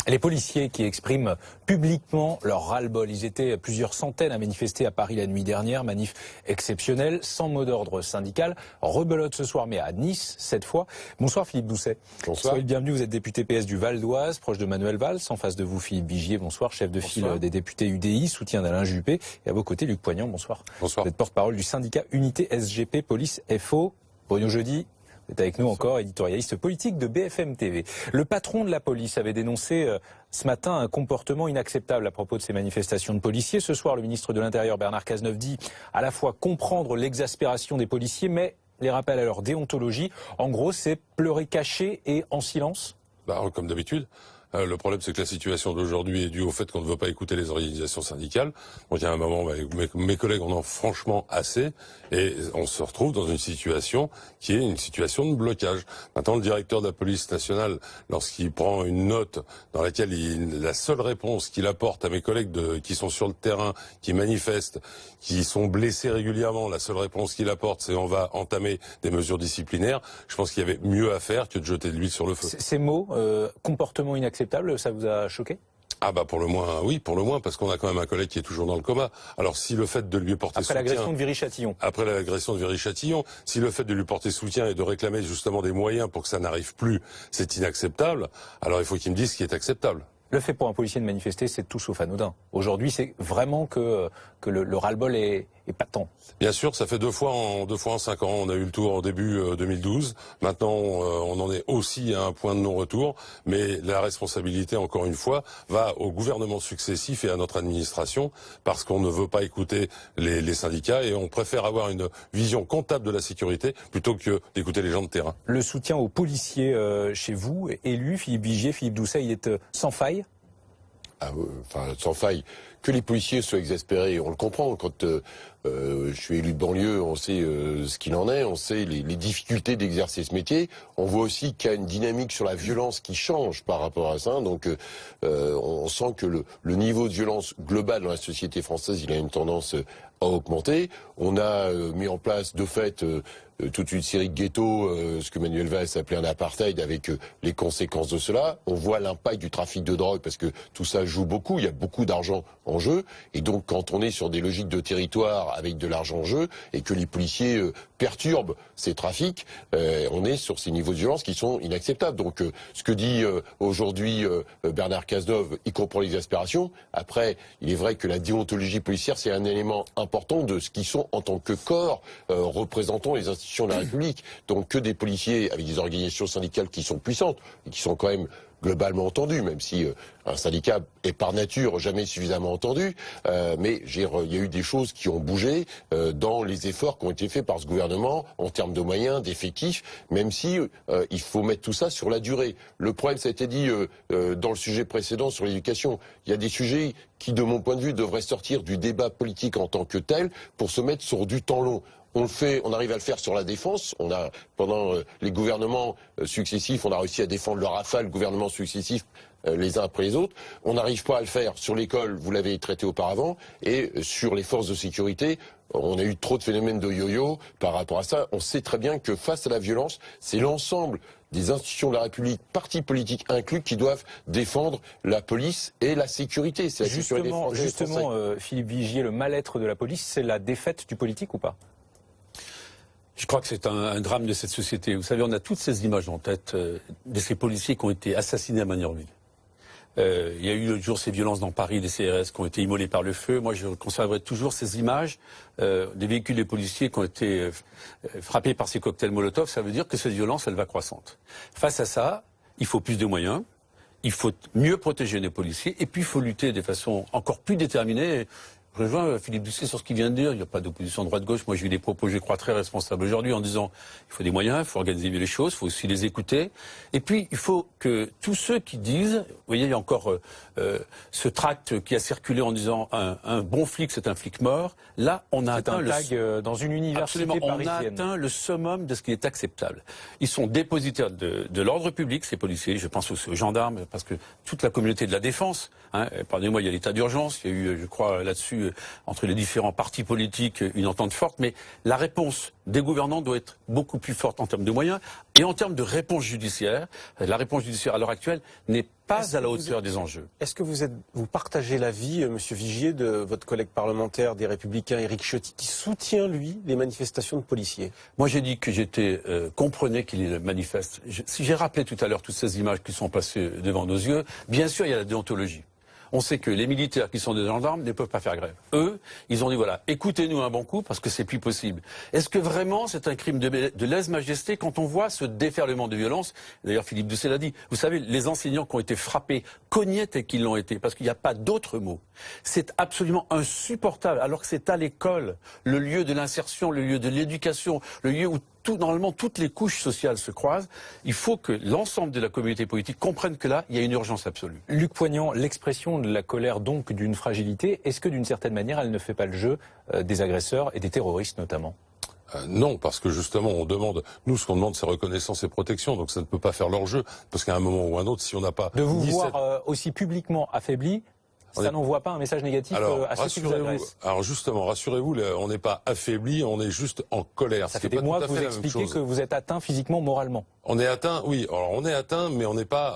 Les policiers qui expriment publiquement leur ras-le-bol. Ils étaient plusieurs centaines à manifester à Paris la nuit dernière. Manif exceptionnelle, sans mot d'ordre syndical. Rebelote ce soir, mais à Nice, cette fois. Bonsoir Philippe Doucet. Bonsoir. Soyez le bienvenu, vous êtes député PS du Val d'Oise, proche de Manuel Valls. En face de vous, Philippe Vigier, bonsoir, chef de file des députés UDI, soutien d'Alain Juppé. Et à vos côtés, Luc Poignant, bonsoir. Bonsoir. Vous êtes porte-parole du syndicat Unité SGP Police FO. Bruno Jeudi. Vous êtes avec nous encore, éditorialiste politique de BFM TV. Le patron de la police avait dénoncé ce matin un comportement inacceptable à propos de ces manifestations de policiers. Ce soir, le ministre de l'Intérieur, Bernard Cazeneuve, dit à la fois comprendre l'exaspération des policiers, mais les rappels à leur déontologie. En gros, c'est pleurer caché et en silence. Comme d'habitude. Le problème, c'est que la situation d'aujourd'hui est due au fait qu'on ne veut pas écouter les organisations syndicales. Donc, il y a un moment, mes collègues en ont franchement assez, et on se retrouve dans une situation qui est une situation de blocage. Maintenant, le directeur de la police nationale, lorsqu'il prend une note dans laquelle la seule réponse qu'il apporte à mes collègues qui sont sur le terrain, qui manifestent, qui sont blessés régulièrement, la seule réponse qu'il apporte, c'est on va entamer des mesures disciplinaires. Je pense qu'il y avait mieux à faire que de jeter de l'huile sur le feu. Ces mots, comportement inacceptable, ça vous a choqué ? Pour le moins, oui, pour le moins, parce qu'on a quand même un collègue qui est toujours dans le coma. Alors, si le fait de lui porter soutien... Après l'agression de Viry-Châtillon. Après l'agression de Viry-Châtillon, si le fait de lui porter soutien et de réclamer justement des moyens pour que ça n'arrive plus, c'est inacceptable, alors il faut qu'il me dise ce qui est acceptable. Le fait pour un policier de manifester, c'est tout sauf anodin. Aujourd'hui, c'est vraiment que le ras-le-bol est patent. Bien sûr, ça fait deux fois en 5 ans. On a eu le tour au début 2012. Maintenant, on en est aussi à un point de non-retour. Mais la responsabilité, encore une fois, va au gouvernement successif et à notre administration, parce qu'on ne veut pas écouter les syndicats et on préfère avoir une vision comptable de la sécurité plutôt que d'écouter les gens de terrain. Le soutien aux policiers chez vous, élu, Philippe Vigier, Philippe Doucet, il est sans faille ? Sans faille. Que les policiers soient exaspérés, on le comprend. Quand je suis élu de banlieue, on sait ce qu'il en est, on sait les difficultés d'exercer ce métier. On voit aussi qu'il y a une dynamique sur la violence qui change par rapport à ça. Donc on sent que le niveau de violence global dans la société française, il a une tendance à augmenter. On a mis en place de fait toute une série de ghettos, ce que Manuel Valls appelait un apartheid, avec les conséquences de cela. On voit l'impact du trafic de drogue, parce que tout ça joue beaucoup, il y a beaucoup d'argent en jeu, et donc quand on est sur des logiques de territoire avec de l'argent en jeu, et que les policiers perturbent ces trafics, on est sur ces niveaux de violence qui sont inacceptables. Donc ce que dit aujourd'hui Bernard Cazeneuve, il comprend l'exaspération. Après, il est vrai que la déontologie policière, c'est un élément important de ce qu'ils sont en tant que corps représentant les institutions de la République. Donc que des policiers avec des organisations syndicales qui sont puissantes et qui sont quand même globalement entendues, même si un syndicat est par nature jamais suffisamment entendu, mais il y a eu des choses qui ont bougé dans les efforts qui ont été faits par ce gouvernement en termes de moyens, d'effectifs, même si il faut mettre tout ça sur la durée. Le problème, ça a été dit dans le sujet précédent sur l'éducation, il y a des sujets qui, de mon point de vue, devraient sortir du débat politique en tant que tel pour se mettre sur du temps long. On arrive à le faire sur la défense. Pendant les gouvernements successifs, on a réussi à défendre le Rafale, gouvernements successifs les uns après les autres. On n'arrive pas à le faire sur l'école, vous l'avez traité auparavant, et sur les forces de sécurité, on a eu trop de phénomènes de yo-yo par rapport à ça. On sait très bien que face à la violence, c'est l'ensemble des institutions de la République, partis politiques inclus, qui doivent défendre la police et la sécurité. C'est justement, Philippe Vigier, le mal-être de la police, c'est la défaite du politique ou pas ? Je crois que c'est un drame de cette société. Vous savez, on a toutes ces images en tête de ces policiers qui ont été assassinés à Magnanville. Il y a eu l'autre jour ces violences dans Paris, des CRS qui ont été immolés par le feu. Moi, je conserverai toujours ces images des véhicules des policiers qui ont été frappés par ces cocktails Molotov. Ça veut dire que cette violence, elle va croissante. Face à ça, il faut plus de moyens. Il faut mieux protéger les policiers. Et puis, il faut lutter de façon encore plus déterminée. Je rejoins Philippe Doucet sur ce qu'il vient de dire. Il n'y a pas d'opposition droite-gauche. Moi, j'ai eu des propos, je crois, très responsables aujourd'hui en disant il faut des moyens, il faut organiser mieux les choses, il faut aussi les écouter. Et puis, il faut que tous ceux qui disent, vous voyez, il y a encore ce tract qui a circulé en disant un bon flic, c'est un flic mort. Là, on a atteint dans une université parisienne. On a atteint le summum de ce qui est acceptable. Ils sont dépositaires de l'ordre public, ces policiers. Je pense aussi aux gendarmes, parce que toute la communauté de la défense. Pardonnez-moi, il y a l'état d'urgence. Il y a eu, je crois, là-dessus entre les différents partis politiques une entente forte, mais la réponse des gouvernants doit être beaucoup plus forte en termes de moyens et en termes de réponse judiciaire. La réponse judiciaire à l'heure actuelle n'est pas à la hauteur des enjeux. Est-ce que vous partagez l'avis, Monsieur Vigier, de votre collègue parlementaire des Républicains, Éric Ciotti, qui soutient, lui, les manifestations de policiers? Moi, j'ai dit que j'étais comprenais qu'il manifeste. Si j'ai rappelé tout à l'heure toutes ces images qui sont passées devant nos yeux, bien sûr, il y a la déontologie. On sait que les militaires qui sont des gendarmes ne peuvent pas faire grève. Eux, ils ont dit voilà, écoutez-nous un bon coup parce que c'est plus possible. Est-ce que vraiment c'est un crime de lèse-majesté quand on voit ce déferlement de violence? D'ailleurs, Philippe Doucet l'a dit. Vous savez, les enseignants qui ont été frappés cognaient et qu'ils l'ont été parce qu'il n'y a pas d'autre mot. C'est absolument insupportable alors que c'est à l'école, le lieu de l'insertion, le lieu de l'éducation, le lieu où normalement, toutes les couches sociales se croisent. Il faut que l'ensemble de la communauté politique comprenne que là, il y a une urgence absolue. Luc Poignant, l'expression de la colère, donc d'une fragilité, est-ce que d'une certaine manière, elle ne fait pas le jeu des agresseurs et des terroristes notamment? Non, parce que justement, nous, ce qu'on demande, c'est reconnaissance et protection, donc ça ne peut pas faire leur jeu, parce qu'à un moment ou un autre, si on n'a pas... De vous voir aussi publiquement affaibli, ça n'envoie pas un message négatif à ceux qui vous agressent. Alors justement, rassurez-vous, on n'est pas affaibli, on est juste en colère. Ça fait des mois que vous expliquez que vous êtes atteint physiquement, moralement. On est atteint, oui. Alors on est atteint, mais on n'est pas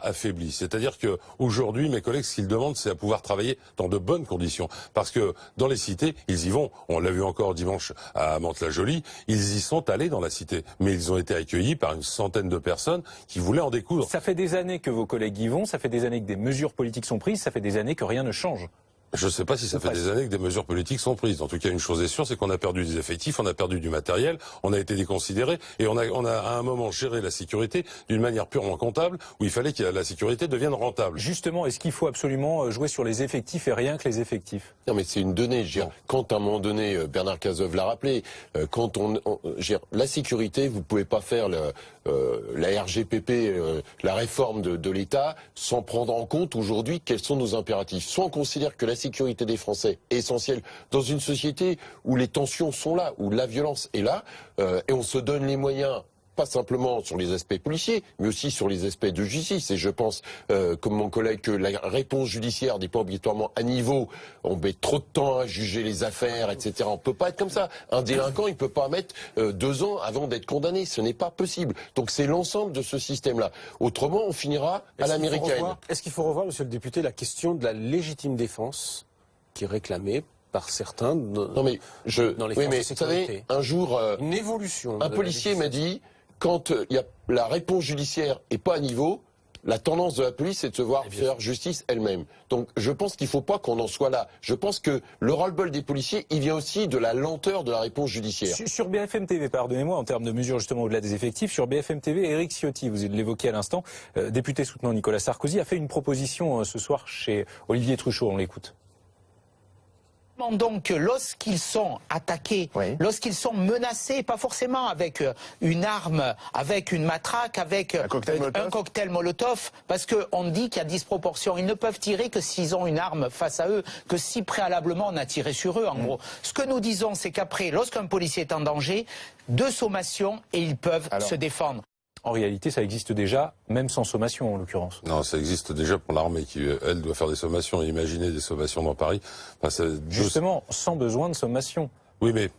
affaibli. C'est-à-dire que aujourd'hui, mes collègues, ce qu'ils demandent, c'est à pouvoir travailler dans de bonnes conditions, parce que dans les cités, ils y vont. On l'a vu encore dimanche à Mantes-la-Jolie. Ils y sont allés dans la cité, mais ils ont été accueillis par une centaine de personnes qui voulaient en découdre. Ça fait des années que vos collègues y vont. Ça fait des années que des mesures politiques sont prises. Ça fait des années que rien ne change. Je ne sais pas si ça fait des années que des mesures politiques sont prises. En tout cas, une chose est sûre, c'est qu'on a perdu des effectifs, on a perdu du matériel, on a été déconsidéré et on a à un moment géré la sécurité d'une manière purement comptable où il fallait que la sécurité devienne rentable. Justement, est-ce qu'il faut absolument jouer sur les effectifs et rien que les effectifs? Non, mais c'est une donnée. Quand à un moment donné, Bernard Cazeneuve l'a rappelé, quand la sécurité, vous pouvez pas faire la RGPP, la réforme de l'État, sans prendre en compte aujourd'hui quels sont nos impératifs. Soit on considère que la sécurité des Français est essentielle dans une société où les tensions sont là, où la violence est là, et on se donne les moyens, pas simplement sur les aspects policiers, mais aussi sur les aspects de justice. Et je pense, comme mon collègue, que la réponse judiciaire n'est pas obligatoirement à niveau. On met trop de temps à juger les affaires, etc. On peut pas être comme ça. Un délinquant, il peut pas mettre 2 ans avant d'être condamné. Ce n'est pas possible. Donc c'est l'ensemble de ce système-là. Autrement, on finira à l'américaine. Est-ce qu'il faut revoir, Monsieur le député, la question de la légitime défense qui est réclamée par certains dans les forces de sécurité? Vous savez, un jour, une évolution. Un policier m'a dit, quand la réponse judiciaire est pas à niveau, la tendance de la police, c'est de se voir faire justice elle-même. Donc je pense qu'il ne faut pas qu'on en soit là. Je pense que le ras-le-bol des policiers, il vient aussi de la lenteur de la réponse judiciaire. Sur BFM TV, pardonnez-moi, en termes de mesures justement au-delà des effectifs, sur BFM TV, Éric Ciotti, vous l'évoquiez à l'instant, député soutenant Nicolas Sarkozy, a fait une proposition ce soir chez Olivier Truchot. On l'écoute. Donc, lorsqu'ils sont attaqués, lorsqu'ils sont menacés, pas forcément avec une arme, avec une matraque, avec un cocktail Molotov, parce qu'on dit qu'il y a disproportion. Ils ne peuvent tirer que s'ils ont une arme face à eux, que si préalablement on a tiré sur eux, en gros. Ce que nous disons, c'est qu'après, lorsqu'un policier est en danger, 2 sommations et ils peuvent se défendre. En réalité, ça existe déjà, même sans sommation en l'occurrence. Non, ça existe déjà pour l'armée qui, elle, doit faire des sommations. Imaginez des sommations dans Paris. Enfin, justement, sans besoin de sommation. Oui, mais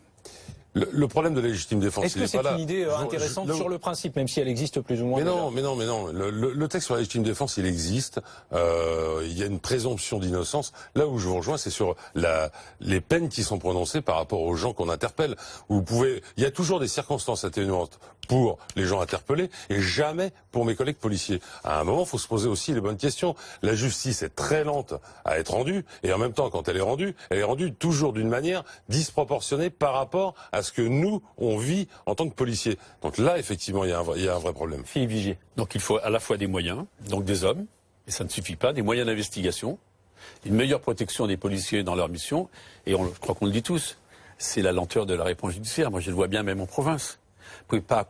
le problème de la légitime défense, est-ce que c'est une idée intéressante sur le principe, même si elle existe plus ou moins? Mais non. Le texte sur la légitime défense, il existe. Il y a une présomption d'innocence. Là où je vous rejoins, c'est sur les peines qui sont prononcées par rapport aux gens qu'on interpelle. Il y a toujours des circonstances atténuantes pour les gens interpellés et jamais pour mes collègues policiers. À un moment, il faut se poser aussi les bonnes questions. La justice est très lente à être rendue et en même temps, quand elle est rendue toujours d'une manière disproportionnée par rapport à ce que nous, on vit en tant que policiers. Donc là, effectivement, il y a un vrai problème. Philippe Vigier. Donc il faut à la fois des moyens, donc des hommes, et ça ne suffit pas, des moyens d'investigation, une meilleure protection des policiers dans leur mission, et je crois qu'on le dit tous, c'est la lenteur de la réponse judiciaire. Moi, je le vois bien même en province. Vous ne pouvez pas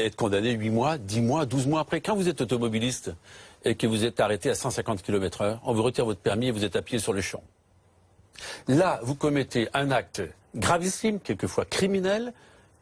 être condamné 8 mois, 10 mois, 12 mois après. Quand vous êtes automobiliste et que vous êtes arrêté à 150 km/h, on vous retire votre permis et vous êtes à pied sur le champ. Là, vous commettez un acte gravissime, quelquefois criminel,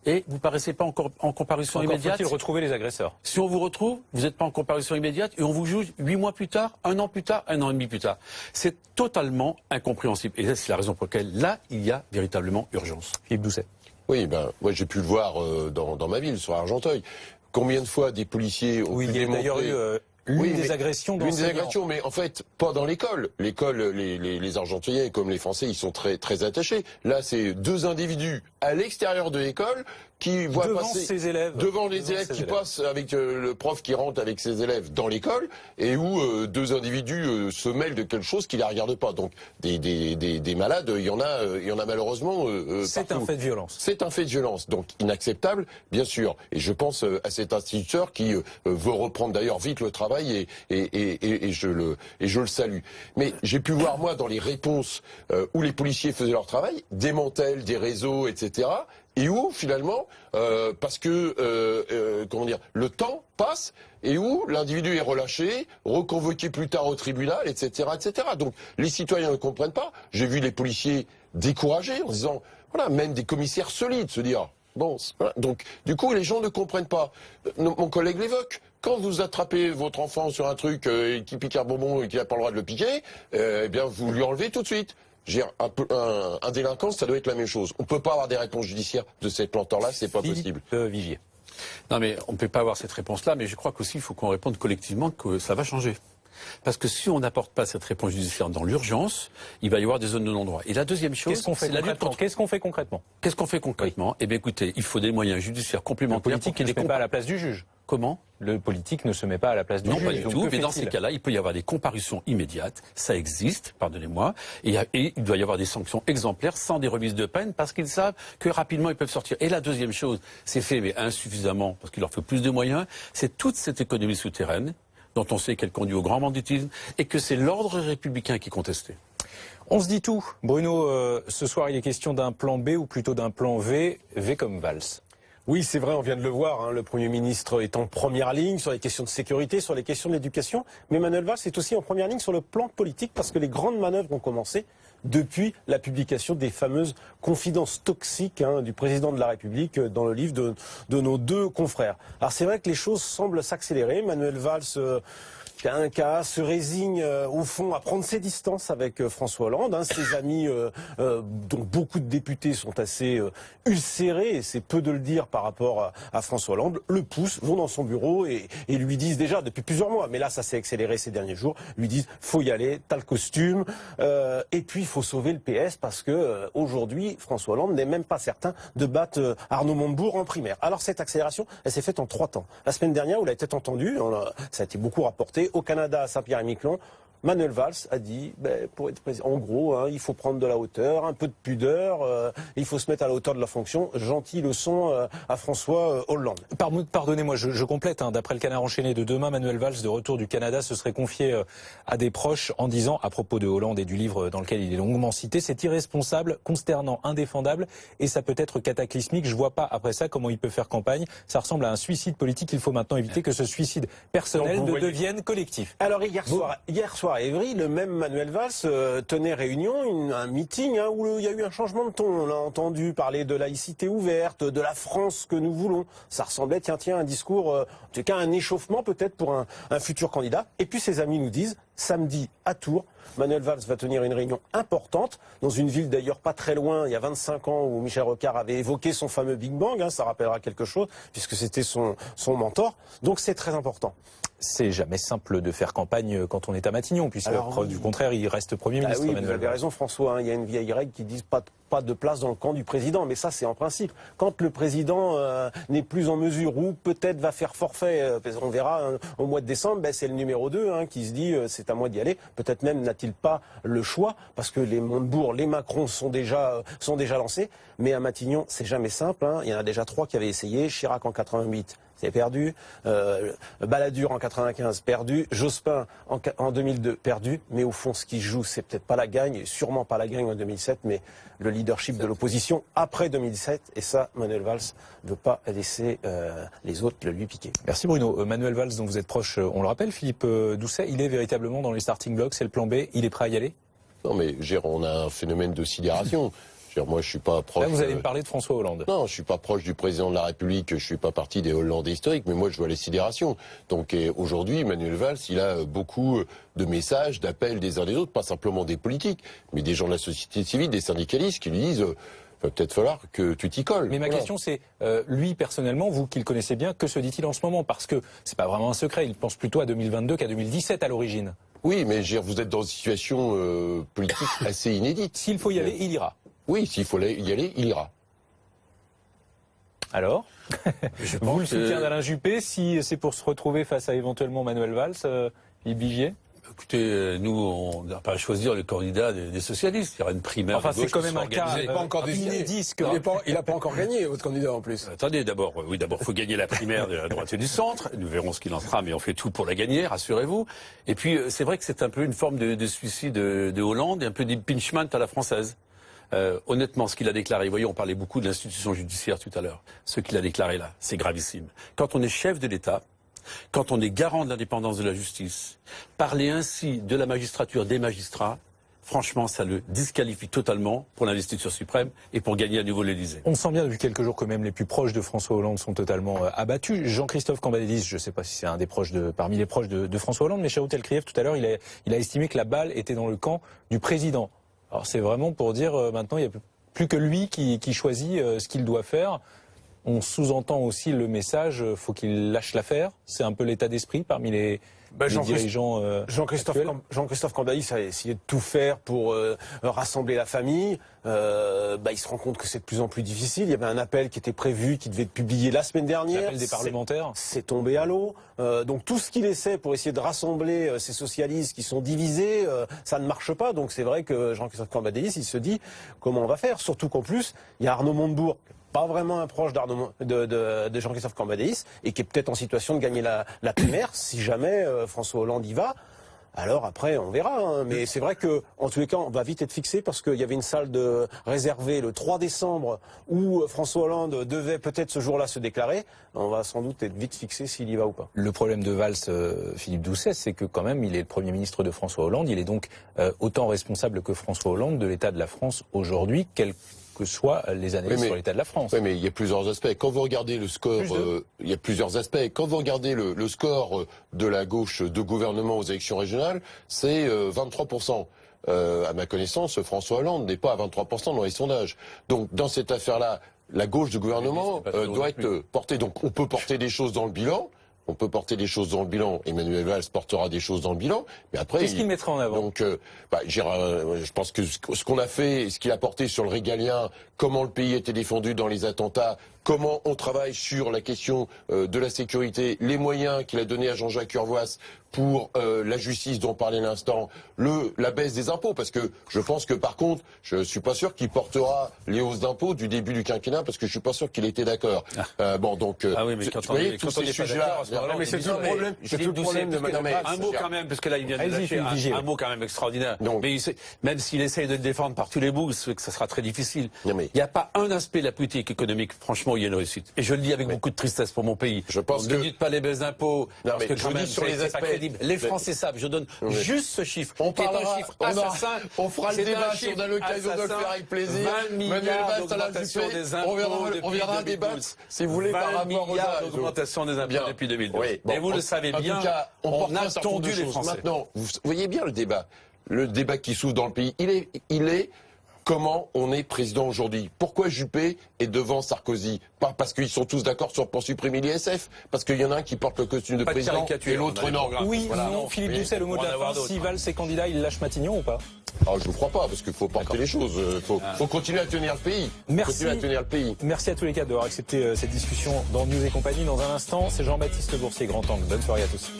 et vous paraissez pas en comparution Encore immédiate. faut-il retrouver les agresseurs. Si on vous retrouve, vous n'êtes pas en comparution immédiate et on vous juge 8 mois plus tard, 1 an plus tard, 1 an et demi plus tard. C'est totalement incompréhensible. Et c'est la raison pour laquelle, là, il y a véritablement urgence. Philippe Doucet. Oui, moi j'ai pu le voir dans ma ville, sur Argenteuil. Combien de fois des policiers ont Oui, pu il y a démontrer... d'ailleurs eu l'une des agressions L'une des d'enseignants. agressions, mais en fait, pas dans l'école. L'école, les Argenteuillais, comme les Français, ils sont très, très attachés. Là, c'est deux individus à l'extérieur de l'école qui voient Devant passer... ses élèves. Devant les élèves qui passent avec le prof qui rentre avec ses élèves dans l'école, et où deux individus se mêlent de quelque chose qui ne les regarde pas. Donc, des malades, il y en a malheureusement C'est partout. un fait de violence. C'est un fait de violence, donc inacceptable, bien sûr. Et je pense à cet instituteur qui veut reprendre d'ailleurs vite le travail et je le salue. Mais j'ai pu voir, moi, dans les réponses où les policiers faisaient leur travail, démantèlent des réseaux, etc., et où, finalement, parce que, comment dire, le temps passe, et où l'individu est relâché, reconvoqué plus tard au tribunal, etc., etc. Donc, les citoyens ne comprennent pas. J'ai vu les policiers découragés en disant, voilà, même des commissaires solides se dire, bon, voilà. Donc, du coup, les gens ne comprennent pas. Mon collègue l'évoque. Quand vous attrapez votre enfant sur un truc qui pique un bonbon et qui n'a pas le droit de le piquer, eh bien, vous lui enlevez tout de suite. Un délinquant, ça doit être la même chose. On ne peut pas avoir des réponses judiciaires de cette lenteur-là, c'est pas possible. Vigier. Non, mais on ne peut pas avoir cette réponse-là, mais je crois qu'aussi, il faut qu'on réponde collectivement que ça va changer. Parce que si on n'apporte pas cette réponse judiciaire dans l'urgence, il va y avoir des zones de non-droit. Et la deuxième chose, Qu'est-ce qu'on fait c'est la lutte concrètement contre... Qu'est-ce qu'on fait concrètement? Qu'est-ce qu'on fait concrètement? Eh bien, écoutez, il faut des moyens judiciaires Le complémentaires. politique ne se met pas à la place du juge. Comment? Le politique ne se met pas à la place du Non, juge. pas du Donc, tout. que Mais dans fait-il ces cas-là, il peut y avoir des comparutions immédiates. Ça existe, pardonnez-moi. Et il doit y avoir des sanctions exemplaires sans des remises de peine parce qu'ils savent que rapidement ils peuvent sortir. Et la deuxième chose, c'est fait mais insuffisamment parce qu'il leur faut plus de moyens, c'est toute cette économie souterraine dont on sait qu'elle conduit au grand banditisme et que c'est l'ordre républicain qui est contesté. On se dit tout. Bruno, ce soir, il est question d'un plan B ou plutôt d'un plan V. V comme Valls. Oui, c'est vrai, on vient de le voir, hein, le Premier ministre est en première ligne sur les questions de sécurité, sur les questions de l'éducation, mais Manuel Valls est aussi en première ligne sur le plan politique parce que les grandes manœuvres ont commencé depuis la publication des fameuses confidences toxiques du président de la République dans le livre de nos deux confrères. Alors c'est vrai que les choses semblent s'accélérer. Manuel Valls se résigne au fond à prendre ses distances avec François Hollande. Ses amis, dont beaucoup de députés sont assez ulcérés, et c'est peu de le dire par rapport à François Hollande, le poussent, vont dans son bureau et lui disent déjà depuis plusieurs mois, mais là ça s'est accéléré ces derniers jours, lui disent faut y aller, t'as le costume, et puis il faut sauver le PS parce que aujourd'hui François Hollande n'est même pas certain de battre Arnaud Montebourg en primaire. Alors cette accélération, elle s'est faite en 3 temps. La semaine dernière, vous l'avez peut-être entendu, ça a été beaucoup rapporté, au Canada, à Saint-Pierre-et-Miquelon, Manuel Valls a dit, pour être président, en gros, il faut prendre de la hauteur, un peu de pudeur, il faut se mettre à la hauteur de la fonction. Gentille leçon à François Hollande. Pardonnez-moi, je complète. D'après le Canard enchaîné de demain, Manuel Valls, de retour du Canada, se serait confié à des proches en disant, à propos de Hollande et du livre dans lequel il est longuement cité, c'est irresponsable, consternant, indéfendable, et ça peut être cataclysmique. Je vois pas après ça comment il peut faire campagne. Ça ressemble à un suicide politique. Il faut maintenant éviter que ce suicide personnel ne devienne collectif. Alors hier soir à Évry, le même Manuel Valls tenait réunion, un meeting où il y a eu un changement de ton. On a entendu parler de laïcité ouverte, de la France que nous voulons. Ça ressemblait, tiens, un discours, en tout cas un échauffement peut-être pour un futur candidat. Et puis ses amis nous disent, samedi à Tours, Manuel Valls va tenir une réunion importante dans une ville d'ailleurs pas très loin, il y a 25 ans, où Michel Rocard avait évoqué son fameux Big Bang, ça rappellera quelque chose, puisque c'était son mentor. Donc c'est très important. C'est jamais simple de faire campagne quand on est à Matignon, puisque preuve du contraire, il reste Premier ministre. Oui, vous avez raison François, il y a une vieille règle qui dit pas de place dans le camp du président, mais ça c'est en principe. Quand le président n'est plus en mesure ou peut-être va faire forfait, on verra au mois de décembre, c'est le numéro 2 qui se dit c'est à moi d'y aller. Peut-être même n'a-t-il pas le choix, parce que les Montebourg, les Macron sont déjà lancés, mais à Matignon c'est jamais simple. Il y en a déjà 3 qui avaient essayé, Chirac en 88. C'est perdu, Balladur en 95 perdu, Jospin en 2002 perdu, mais au fond ce qui joue c'est peut-être pas la gagne, sûrement pas la gagne en 2007, mais le leadership de l'opposition après 2007, et ça Manuel Valls ne veut pas laisser les autres le lui piquer. Merci Bruno. Manuel Valls dont vous êtes proche, on le rappelle, Philippe Doucet, il est véritablement dans les starting blocks, c'est le plan B, il est prêt à y aller? Non mais on a un phénomène de sidération. Moi, je suis pas proche. Là, vous allez me parler de François Hollande. Non, je suis pas proche du président de la République. Je suis pas parti des Hollandais historiques, mais moi, je vois les sidérations. Donc, aujourd'hui, Manuel Valls, il a beaucoup de messages, d'appels des uns des autres, pas simplement des politiques, mais des gens de la société civile, des syndicalistes qui lui disent. Va peut-être falloir que tu t'y colles. Mais ma question c'est, lui personnellement, vous qui le connaissez bien, que se dit-il en ce moment? Parce que c'est pas vraiment un secret, il pense plutôt à 2022 qu'à 2017 à l'origine. Oui, mais vous êtes dans une situation politique assez inédite. S'il faut y aller, il ira. Oui, s'il faut y aller, il ira. Alors vous le soutien d'Alain Juppé, si c'est pour se retrouver face à éventuellement Manuel Valls, Philippe Vigier? Écoutez, nous, on n'a pas à choisir le candidat des socialistes. Il y aura une primaire. Enfin, c'est quand même un cas. Il n'est pas encore désigné. Il n'a pas encore gagné, votre candidat en plus. Attendez, d'abord, faut gagner la primaire de la droite et du centre. Nous verrons ce qu'il en sera, mais on fait tout pour la gagner, rassurez-vous. Et puis, c'est vrai que c'est un peu une forme de suicide de Hollande et un peu d'impeachment à la française. Honnêtement, ce qu'il a déclaré, vous voyez, on parlait beaucoup de l'institution judiciaire tout à l'heure. Ce qu'il a déclaré là, c'est gravissime. Quand on est chef de l'État, quand on est garant de l'indépendance de la justice, parler ainsi de la magistrature, des magistrats, franchement, ça le disqualifie totalement pour l'investiture suprême et pour gagner à nouveau l'Élysée. On sent bien depuis quelques jours que même les plus proches de François Hollande sont totalement abattus. Jean-Christophe Cambadélis, je ne sais pas si c'est un des proches parmi les proches de François Hollande, mais Shaul Telkriev tout à l'heure, il a estimé que la balle était dans le camp du président. Alors c'est vraiment pour dire maintenant il n'y a plus que lui qui choisit ce qu'il doit faire. On sous-entend aussi le message, faut qu'il lâche l'affaire. C'est un peu l'état d'esprit parmi les dirigeants. Jean-Christophe Cambadélis a essayé de tout faire pour rassembler la famille. Il se rend compte que c'est de plus en plus difficile. Il y avait un appel qui était prévu, qui devait être publié la semaine dernière. L'appel des parlementaires. C'est tombé à l'eau. Donc tout ce qu'il essaie pour essayer de rassembler ces socialistes qui sont divisés, ça ne marche pas. Donc c'est vrai que Jean-Christophe Cambadélis, il se dit comment on va faire. Surtout qu'en plus, il y a Arnaud Montebourg, pas vraiment un proche de Jean-Christophe Cambadélis, et qui est peut-être en situation de gagner la primaire, si jamais François Hollande y va. Alors après, on verra. Hein. Mais c'est vrai que, en tous les cas, on va vite être fixé parce qu'il y avait une salle réservée le 3 décembre où François Hollande devait peut-être ce jour-là se déclarer. On va sans doute être vite fixé s'il y va ou pas. Le problème de Valls, Philippe Doucet, c'est que quand même, il est le Premier ministre de François Hollande. Il est donc autant responsable que François Hollande de l'état de la France aujourd'hui, quel que soient les analyses sur l'état de la France. Oui, mais il y a plusieurs aspects. Quand vous regardez le score, il y a plusieurs aspects. Quand vous regardez le score de la gauche de gouvernement aux élections régionales, c'est 23%. À ma connaissance, François Hollande n'est pas à 23% dans les sondages. Donc, dans cette affaire-là, la gauche du gouvernement doit être portée. Donc, on peut porter des choses dans le bilan. On peut porter des choses dans le bilan. Emmanuel Valls portera des choses dans le bilan. Mais après, qu'est-ce qu'il mettra en avant? Donc, je pense que ce qu'on a fait, ce qu'il a porté sur le régalien, comment le pays a été défendu dans les attentats, comment on travaille sur la question de la sécurité, les moyens qu'il a donnés à Jean-Jacques Urvoas pour la justice dont on parlait à l'instant, la baisse des impôts, parce que je pense que par contre, je suis pas sûr qu'il portera les hausses d'impôts du début du quinquennat, parce que je suis pas sûr qu'il était d'accord. Oui, mais quand on est pas d'accord, mais c'est tout le problème. C'est tout le problème de Madame. Un mot quand même, parce que là il vient de lâcher un mot quand même extraordinaire. Mais même s'il essaye de le défendre par tous les bouts, c'est que ça sera très difficile. Il n'y a pas un aspect de la politique économique, franchement, où il y a une réussite. Et je le dis avec beaucoup de tristesse pour mon pays. Je pense ne dites pas les baisses d'impôts, parce que quand même, sur les aspects. Les Français savent, je donne juste ce chiffre. On fera le débat si on a l'occasion de le faire avec plaisir. 20 milliards d'augmentation des impôts. On viendra débattre, si vous voulez, par rapport aux âges. D'augmentation des impôts depuis 2012. Et vous le savez bien, on a tendu les Français. Maintenant, vous voyez bien le débat. Le débat qui s'ouvre dans le pays, il est comment on est président aujourd'hui. Pourquoi Juppé est devant Sarkozy? Pas parce qu'ils sont tous d'accord pour supprimer l'ISF, parce qu'il y en a un qui porte le costume de président et l'autre non. Oui, non, Philippe Doucet, le mot de la fin, si Valls est candidat, il lâche Matignon ou pas? Je ne crois pas, parce qu'il faut porter les choses. Faut continuer à tenir le pays. Merci à tous les quatre d'avoir accepté cette discussion dans News et compagnie. Dans un instant, c'est Jean-Baptiste Boursier, Grand Angle. Bonne soirée à tous.